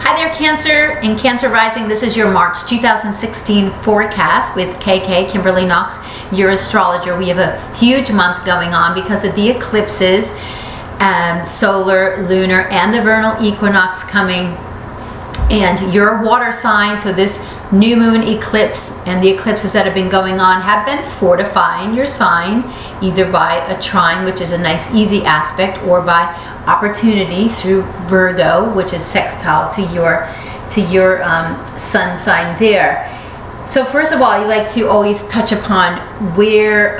Hi there, Cancer and Cancer Rising. This is your March 2016 forecast with KK, Kimberly Knox, your astrologer. We have a huge month going on because of the eclipses, solar, lunar, and the vernal equinox coming. And your water sign, so this new moon eclipse and the eclipses that have been going on have been fortifying your sign, either by a trine, which is a nice easy aspect, or by opportunity through Virgo, which is sextile to your sun sign there. So first of all, you like to always touch upon where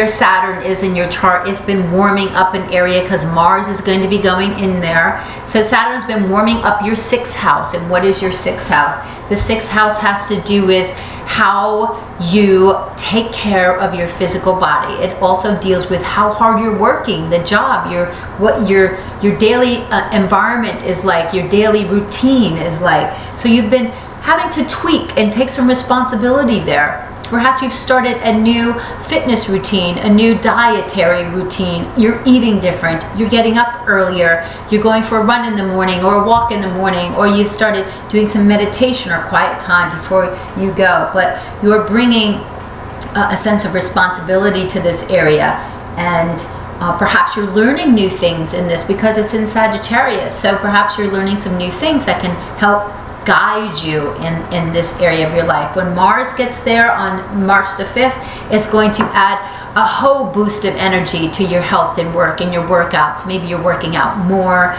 Saturn is in your chart. It's been warming up an area because Mars is going to be going in there. So Saturn's been warming up your 6th house. And what is your 6th house? The 6th house has to do with how you take care of your physical body. It also deals with how hard you're working, the job, what your daily environment is like, your daily routine is like. So you've been having to tweak and take some responsibility there. Perhaps you've started a new fitness routine, a new dietary routine. You're eating different. You're getting up earlier. You're going for a run in the morning or a walk in the morning, or you've started doing some meditation or quiet time before you go. But you're bringing a sense of responsibility to this area, and perhaps you're learning new things in this because it's in Sagittarius. So perhaps you're learning some new things that can help guide you in this area of your life. When Mars gets there on March the 5th, it's going to add a whole boost of energy to your health and work and your workouts. Maybe you're working out more.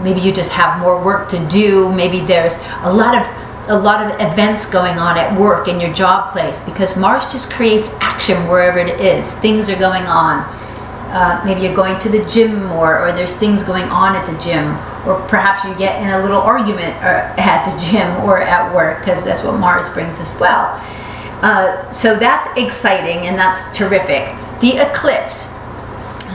Maybe you just have more work to do. Maybe there's a lot of events going on at work in your job place, because Mars just creates action wherever it is. Things are going on. Maybe you're going to the gym more, or there's things going on at the gym, or perhaps you get in a little argument at the gym or at work, because that's what Mars brings as well. So that's exciting and that's terrific. The eclipse,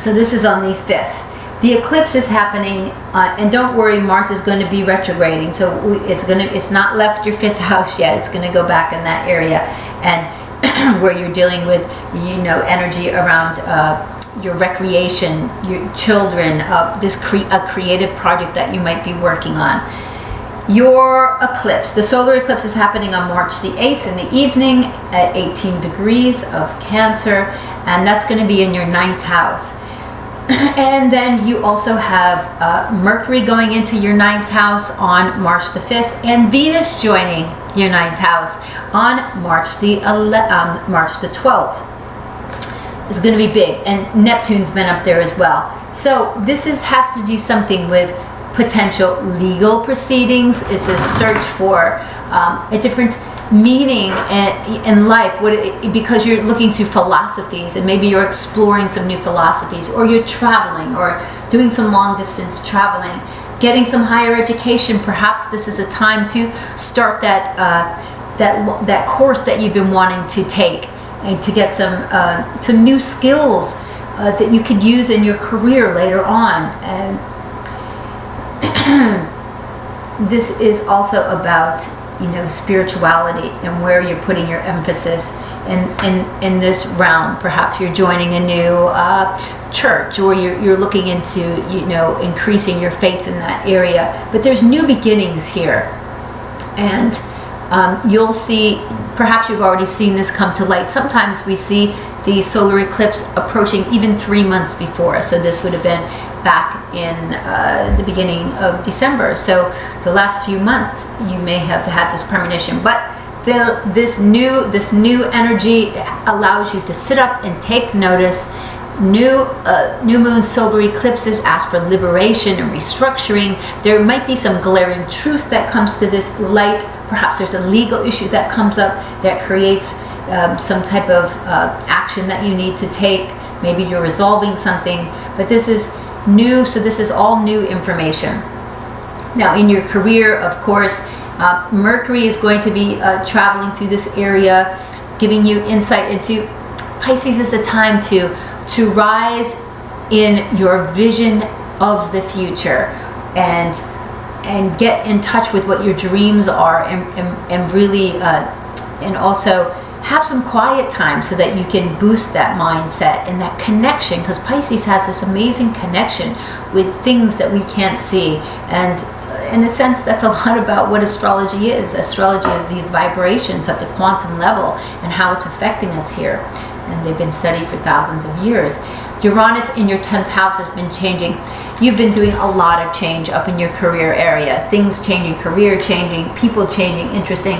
so this is on the 5th. The eclipse is happening, and don't worry, Mars is going to be retrograding, so it's not left your 5th house yet. It's going to go back in that area, and where you're dealing with, energy around your recreation, your children, a creative project that you might be working on. Your eclipse, the solar eclipse, is happening on March the 8th in the evening at 18 degrees of Cancer, and that's going to be in your 9th house. And then you also have Mercury going into your 9th house on March the 5th, and Venus joining your 9th house on March the 12th. Is going to be big, and Neptune's been up there as well. So this has to do something with potential legal proceedings. It's a search for a different meaning in life, because you're looking through philosophies, and maybe you're exploring some new philosophies, or you're traveling, or doing some long distance traveling, getting some higher education. Perhaps this is a time to start that course that you've been wanting to take, and to get some new skills that you could use in your career later on. And this is also about spirituality and where you're putting your emphasis in this realm. Perhaps you're joining a new church, or you're looking into increasing your faith in that area. But there's new beginnings here, and you'll see, perhaps you've already seen this come to light. Sometimes we see the solar eclipse approaching even 3 months before. So this would have been back in the beginning of December. So the last few months you may have had this premonition. But this new energy allows you to sit up and take notice. New moon solar eclipses ask for liberation and restructuring. There might be some glaring truth that comes to this light. Perhaps there's a legal issue that comes up that creates some type of action that you need to take. Maybe you're resolving something, but this is new, so this is all new information. Now, in your career, of course, Mercury is going to be traveling through this area, giving you insight into Pisces. Is a time to rise in your vision of the future, and get in touch with what your dreams are, and really and also have some quiet time so that you can boost that mindset and that connection, because Pisces has this amazing connection with things that we can't see, and in a sense, that's a lot about what astrology is. Astrology is the vibrations at the quantum level and how it's affecting us here. And they've been studied for thousands of years. Uranus in your 10th house has been changing. You've been doing a lot of change up in your career area. Things changing, career changing, people changing, interesting.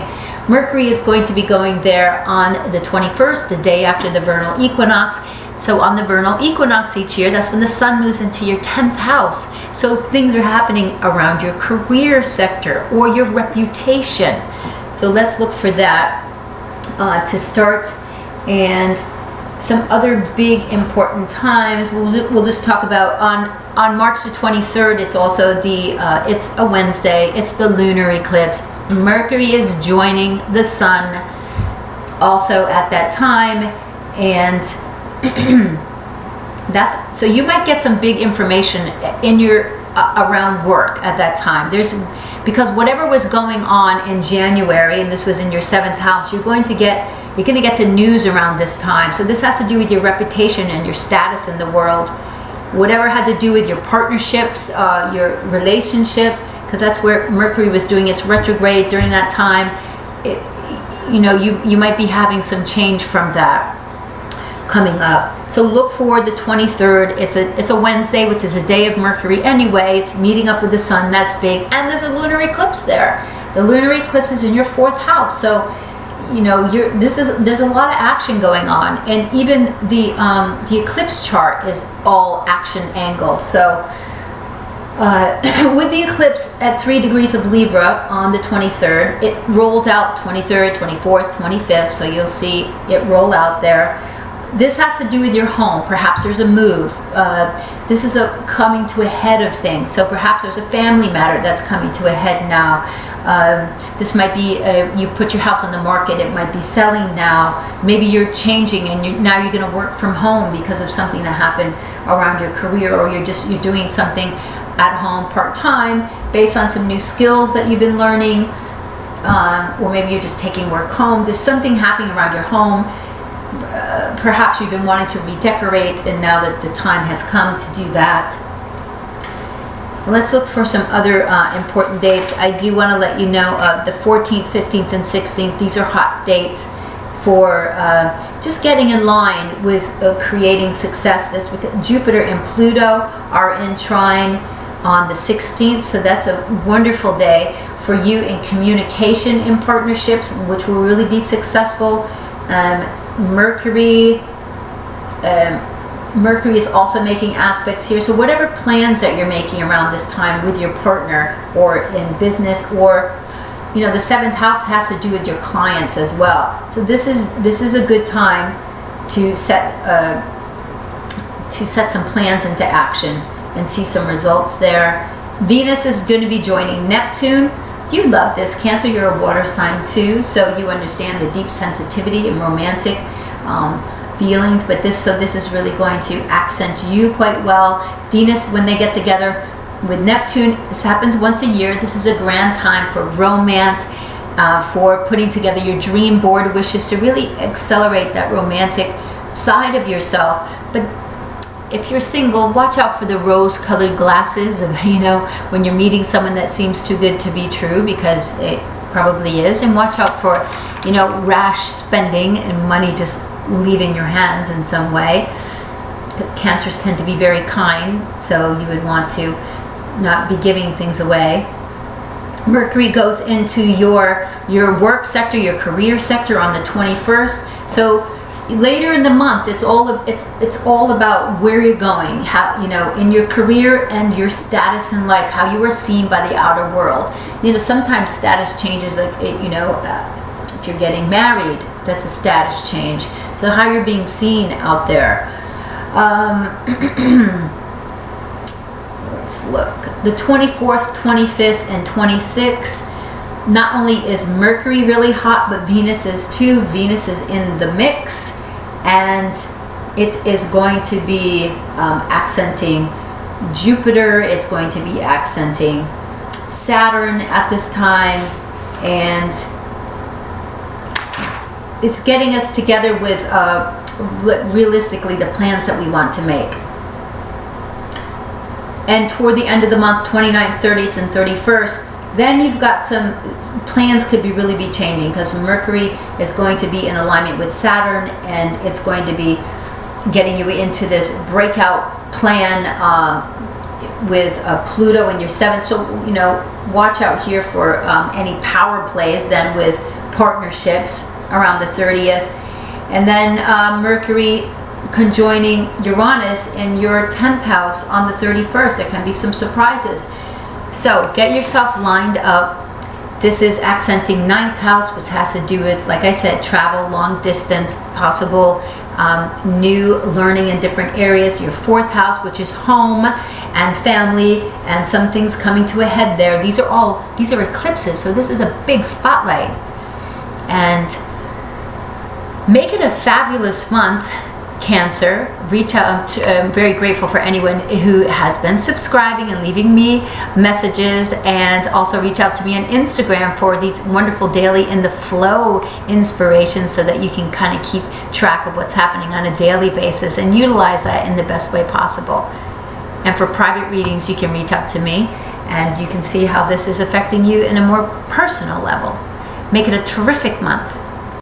Mercury is going to be going there on the 21st, the day after the vernal equinox. So on the vernal equinox each year, that's when the sun moves into your 10th house. So things are happening around your career sector or your reputation. So let's look for that to start. And some other big important times we'll just talk about on March the 23rd. It's also it's a Wednesday. It's the lunar eclipse. Mercury is joining the sun also at that time, and so you might get some big information in your around work at that time. Because whatever was going on in January, and this was in your 7th house, you're going to get the news around this time. So this has to do with your reputation and your status in the world. Whatever had to do with your partnerships, your relationship, because that's where Mercury was doing its retrograde during that time. You might be having some change from that coming up. So look for the 23rd. It's a Wednesday, which is a day of Mercury anyway. It's meeting up with the sun. That's big. And there's a lunar eclipse there. The lunar eclipse is in your 4th house. So there's a lot of action going on, and even the eclipse chart is all action angles. So with the eclipse at 3 degrees of Libra on the 23rd, it rolls out 23rd, 24th, 25th. So you'll see it roll out there. This has to do with your home. Perhaps there's a move. This is a coming to a head of things. So perhaps there's a family matter that's coming to a head now. This might be you put your house on the market. It might be selling now. Maybe you're changing, and now you're going to work from home because of something that happened around your career, or you're doing something at home part-time based on some new skills that you've been learning, or maybe you're just taking work home. There's something happening around your home. Perhaps you've been wanting to redecorate, and now that the time has come to do that. Let's look for some other important dates. I do want to let you know the 14th, 15th, and 16th. These are hot dates for just getting in line with creating success. That's because Jupiter and Pluto are in trine on the 16th, so that's a wonderful day for you in communication in partnerships, which will really be successful. Mercury is also making aspects here. So whatever plans that you're making around this time with your partner or in business, or the 7th house has to do with your clients as well. So this is a good time to set some plans into action and see some results there. Venus is going to be joining Neptune. You love this, Cancer. You're a water sign too, so you understand the deep sensitivity and romantic feelings, but this is really going to accent you quite well. Venus, when they get together with Neptune, this happens once a year. This is a grand time for romance, for putting together your dream board wishes, to really accelerate that romantic side of yourself. But if you're single, watch out for the rose-colored glasses of, when you're meeting someone that seems too good to be true, because it probably is. And watch out for, rash spending and money just leaving your hands in some way. Cancers tend to be very kind, so you would want to not be giving things away. Mercury goes into your work sector, your career sector on the 21st. So later in the month, it's all about where you're going, how in your career and your status in life, how you are seen by the outer world. Sometimes status changes, like if you're getting married, that's a status change. So how you're being seen out there. Let's look. The 24th, 25th, and 26th. Not only is Mercury really hot, but Venus is too. Venus is in the mix, and it is going to be accenting Jupiter. It's going to be accenting Saturn at this time, and it's getting us together with realistically the plans that we want to make. And toward the end of the month, 29th, 30th, and 31st, then you've got some plans could be really be changing, because Mercury is going to be in alignment with Saturn, and it's going to be getting you into this breakout plan with Pluto in your 7th. So, you know, watch out here for any power plays then with partnerships around the 30th. And then Mercury conjoining Uranus in your 10th house on the 31st. There can be some surprises. So get yourself lined up. This is accenting 9th house, which has to do with, like I said, travel, long distance, possible new learning in different areas. Your 4th house, which is home and family, and some things coming to a head there. These are eclipses, so this is a big spotlight. And make it a fabulous month, Cancer. Reach out. I'm very grateful for anyone who has been subscribing and leaving me messages, and also reach out to me on Instagram for these wonderful daily in the flow inspirations, so that you can kind of keep track of what's happening on a daily basis and utilize that in the best way possible. And for private readings, you can reach out to me and you can see how this is affecting you in a more personal level. Make it a terrific month.